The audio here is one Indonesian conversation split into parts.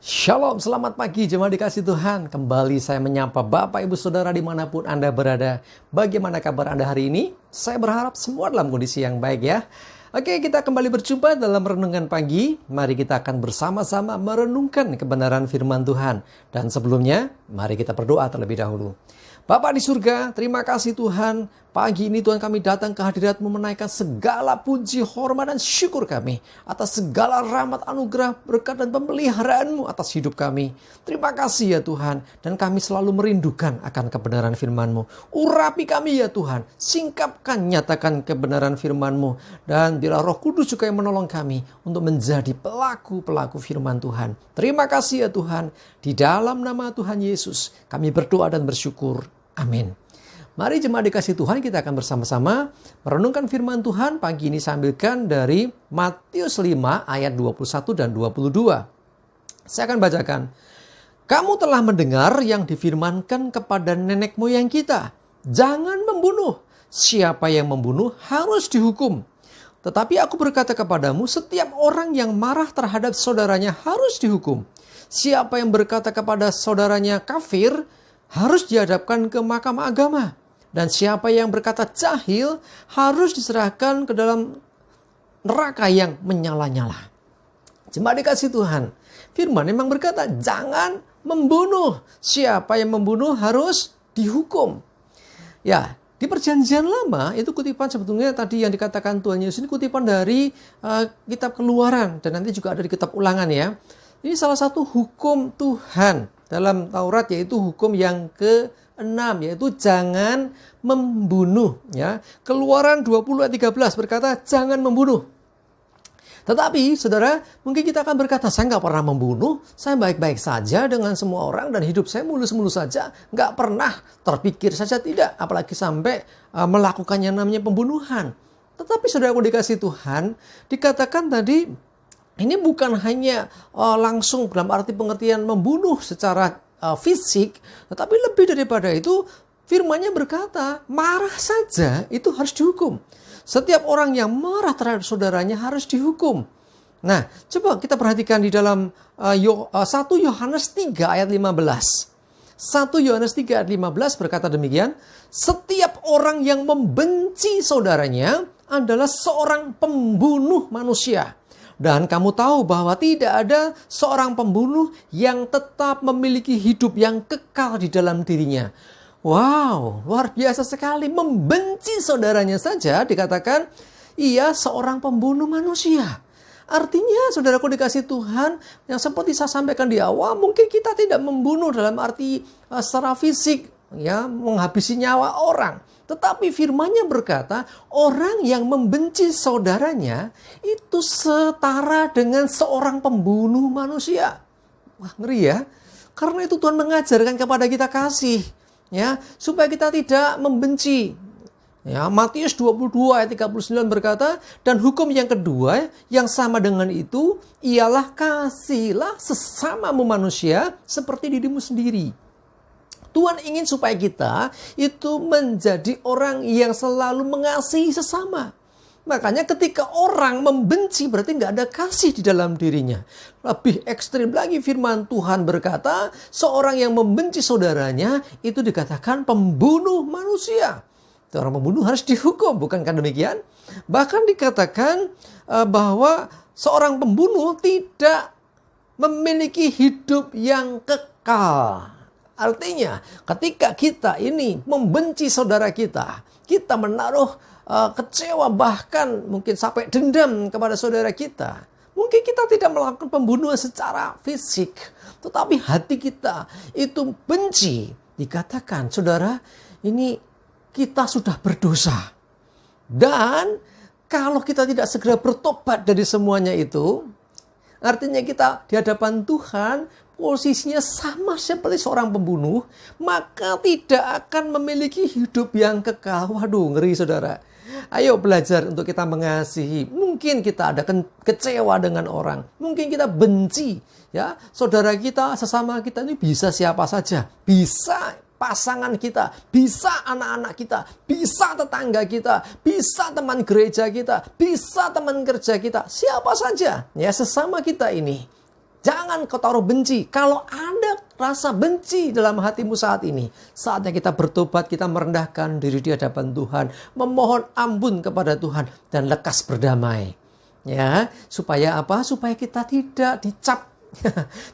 Shalom, selamat pagi jemaat dikasih Tuhan. Kembali saya menyapa Bapak Ibu Saudara dimanapun Anda berada. Bagaimana kabar Anda hari ini? Saya berharap semua dalam kondisi yang baik ya. Oke, kita kembali berjumpa dalam renungan pagi. Mari kita akan bersama-sama merenungkan kebenaran firman Tuhan. Dan sebelumnya, mari kita berdoa terlebih dahulu. Bapa di surga, terima kasih Tuhan. Pagi ini Tuhan kami datang ke hadirat-Mu menaikkan segala puji, hormat dan syukur kami atas segala rahmat, anugerah, berkat dan pemeliharaan-Mu atas hidup kami. Terima kasih ya Tuhan. Dan kami selalu merindukan akan kebenaran firman-Mu. Urapi kami ya Tuhan. Singkapkan, nyatakan kebenaran firman-Mu. Dan biarlah Roh Kudus juga yang menolong kami untuk menjadi pelaku-pelaku firman Tuhan. Terima kasih ya Tuhan. Di dalam nama Tuhan Yesus kami berdoa dan bersyukur. Amin. Mari jemaat dikasih Tuhan, kita akan bersama-sama merenungkan firman Tuhan. Pagi ini saya ambilkan dari Matius 5 ayat 21 dan 22. Saya akan bacakan. Kamu telah mendengar yang difirmankan kepada nenek moyang kita. Jangan membunuh. Siapa yang membunuh harus dihukum. Tetapi aku berkata kepadamu, setiap orang yang marah terhadap saudaranya harus dihukum. Siapa yang berkata kepada saudaranya kafir, harus dihadapkan ke mahkamah agama. Dan siapa yang berkata jahil harus diserahkan ke dalam neraka yang menyala-nyala. Jemaat dikasih Tuhan, firman memang berkata jangan membunuh. Siapa yang membunuh harus dihukum. Ya, di perjanjian lama itu kutipan sebetulnya tadi yang dikatakan Tuhan Yesus ini kutipan dari kitab Keluaran. Dan nanti juga ada di kitab Ulangan ya. Ini salah satu hukum Tuhan dalam Taurat, yaitu hukum yang ke-6, yaitu jangan membunuh. Ya. Keluaran 20 ayat 13 berkata jangan membunuh. Tetapi saudara, mungkin kita akan berkata saya nggak pernah membunuh, saya baik-baik saja dengan semua orang dan hidup saya mulus-mulus saja, nggak pernah terpikir saja tidak, apalagi sampai melakukan yang namanya pembunuhan. Tetapi saudara aku dikasih Tuhan, dikatakan tadi ini bukan hanya langsung dalam arti pengertian membunuh secara fisik, tetapi lebih daripada itu firman-Nya berkata marah saja itu harus dihukum. Setiap orang yang marah terhadap saudaranya harus dihukum. Nah, coba kita perhatikan di dalam 1 Yohanes 3 ayat 15. 1 Yohanes 3 ayat 15 berkata demikian, setiap orang yang membenci saudaranya adalah seorang pembunuh manusia. Dan kamu tahu bahwa tidak ada seorang pembunuh yang tetap memiliki hidup yang kekal di dalam dirinya. Wow, luar biasa sekali. Membenci saudaranya saja dikatakan ia seorang pembunuh manusia. Artinya saudaraku dikasih Tuhan, yang seperti saya sampaikan di awal, mungkin kita tidak membunuh dalam arti secara fisik, ya, menghabisi nyawa orang. Tetapi firman-Nya berkata, orang yang membenci saudaranya itu setara dengan seorang pembunuh manusia. Wah, ngeri ya. Karena itu Tuhan mengajarkan kepada kita kasih, ya, supaya kita tidak membenci. Ya, Matius 22 ayat 39 berkata, dan hukum yang kedua yang sama dengan itu ialah kasihilah sesamamu manusia seperti dirimu sendiri. Tuhan ingin supaya kita itu menjadi orang yang selalu mengasihi sesama. Makanya ketika orang membenci berarti nggak ada kasih di dalam dirinya. Lebih ekstrim lagi firman Tuhan berkata, seorang yang membenci saudaranya itu dikatakan pembunuh manusia. Orang pembunuh harus dihukum, bukankah demikian? Bahkan dikatakan bahwa seorang pembunuh tidak memiliki hidup yang kekal. Artinya ketika kita ini membenci saudara kita, kita menaruh kecewa bahkan mungkin sampai dendam kepada saudara kita. Mungkin kita tidak melakukan pembunuhan secara fisik, tetapi hati kita itu benci. Dikatakan saudara, ini kita sudah berdosa. Dan kalau kita tidak segera bertobat dari semuanya itu, artinya kita di hadapan Tuhan posisinya sama seperti seorang pembunuh, maka tidak akan memiliki hidup yang kekal. Waduh, ngeri saudara. Ayo belajar untuk kita mengasihi. Mungkin kita ada kecewa dengan orang. Mungkin kita benci. Ya, saudara kita, sesama kita ini bisa siapa saja. Bisa pasangan kita, bisa anak-anak kita, bisa tetangga kita, bisa teman gereja kita, bisa teman kerja kita. Siapa saja. Ya, sesama kita ini. Jangan kau taruh benci. Kalau ada rasa benci dalam hatimu saat ini, saatnya kita bertobat, kita merendahkan diri di hadapan Tuhan, memohon ampun kepada Tuhan, dan lekas berdamai. Ya, supaya apa? Supaya kita tidak dicap,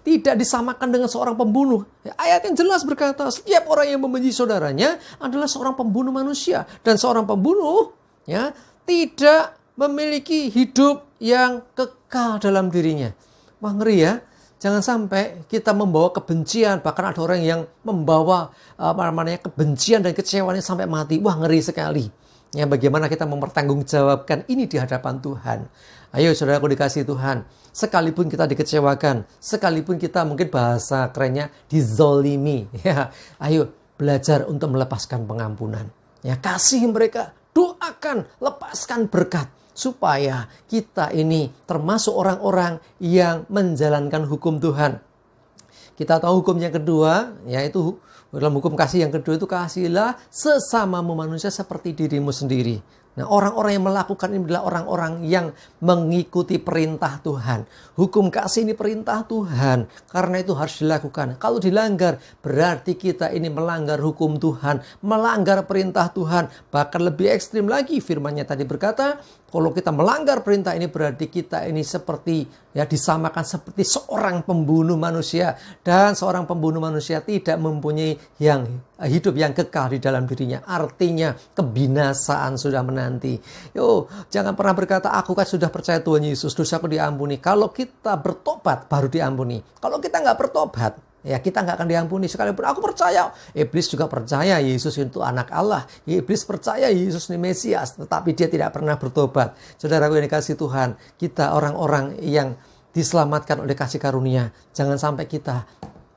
tidak disamakan dengan seorang pembunuh. Ayat yang jelas berkata, setiap orang yang membenci saudaranya adalah seorang pembunuh manusia. Dan seorang pembunuh ya tidak memiliki hidup yang kekal dalam dirinya. Wah, ngeri ya. Jangan sampai kita membawa kebencian. Bahkan ada orang yang membawa kebencian dan kecewaan sampai mati. Wah, ngeri sekali. Ya, bagaimana kita mempertanggungjawabkan ini di hadapan Tuhan. Ayo saudaraku dikasihi Tuhan. Sekalipun kita dikecewakan. Sekalipun kita mungkin bahasa kerennya dizolimi. Ya, ayo belajar untuk melepaskan pengampunan. Ya, kasih mereka. Doakan, lepaskan berkat. Supaya kita ini termasuk orang-orang yang menjalankan hukum Tuhan. Kita tahu hukum yang kedua, yaitu dalam hukum kasih yang kedua itu kasihilah sesamamu manusia seperti dirimu sendiri. Nah, orang-orang yang melakukan ini adalah orang-orang yang mengikuti perintah Tuhan. Hukum kasih ini perintah Tuhan. Karena itu harus dilakukan. Kalau dilanggar, berarti kita ini melanggar hukum Tuhan. Melanggar perintah Tuhan. Bahkan lebih ekstrim lagi, firman-Nya tadi berkata, kalau kita melanggar perintah ini berarti kita ini seperti disamakan seperti seorang pembunuh manusia. Dan seorang pembunuh manusia tidak mempunyai hidup yang kekal di dalam dirinya. Artinya kebinasaan sudah menanti. Jangan pernah berkata, aku kan sudah percaya Tuhan Yesus, dosaku diampuni. Kalau kita bertobat baru diampuni. Kalau kita nggak bertobat, kita nggak akan diampuni. Sekalipun aku percaya, iblis juga percaya Yesus itu anak Allah. Iblis percaya Yesus ini Mesias, tetapi dia tidak pernah bertobat. Saudaraku yang dikasihi Tuhan, kita orang-orang yang diselamatkan oleh kasih karunia, jangan sampai kita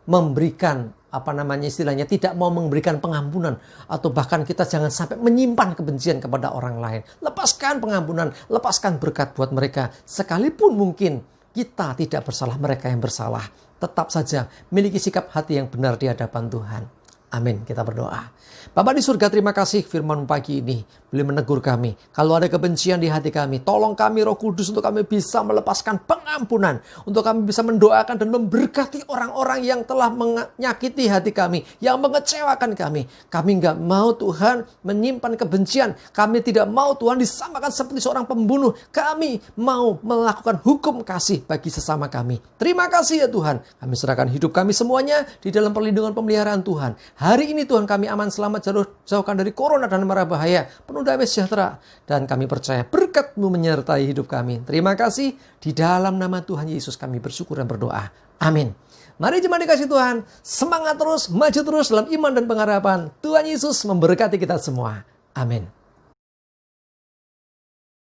memberikan tidak mau memberikan pengampunan, atau bahkan kita jangan sampai menyimpan kebencian kepada orang lain. Lepaskan pengampunan, lepaskan berkat buat mereka. Sekalipun mungkin kita tidak bersalah, mereka yang bersalah. Tetap saja miliki sikap hati yang benar di hadapan Tuhan. Amin. Kita berdoa. Bapa di surga, terima kasih firman pagi ini. Boleh menegur kami. Kalau ada kebencian di hati kami, tolong kami Roh Kudus untuk kami bisa melepaskan pengampunan. Untuk kami bisa mendoakan dan memberkati orang-orang yang telah menyakiti hati kami, yang mengecewakan kami. Kami enggak mau Tuhan menyimpan kebencian. Kami tidak mau Tuhan disamakan seperti seorang pembunuh. Kami mau melakukan hukum kasih bagi sesama kami. Terima kasih ya Tuhan. Kami serahkan hidup kami semuanya di dalam perlindungan pemeliharaan Tuhan. Hari ini Tuhan kami aman selamat, jauhkan dari corona dan mara bahaya, penuh damai sejahtera. Dan kami percaya berkat-Mu menyertai hidup kami. Terima kasih. Di dalam nama Tuhan Yesus kami bersyukur dan berdoa. Amin. Mari jemaat dikasih Tuhan, semangat terus, maju terus dalam iman dan pengharapan. Tuhan Yesus memberkati kita semua. Amin.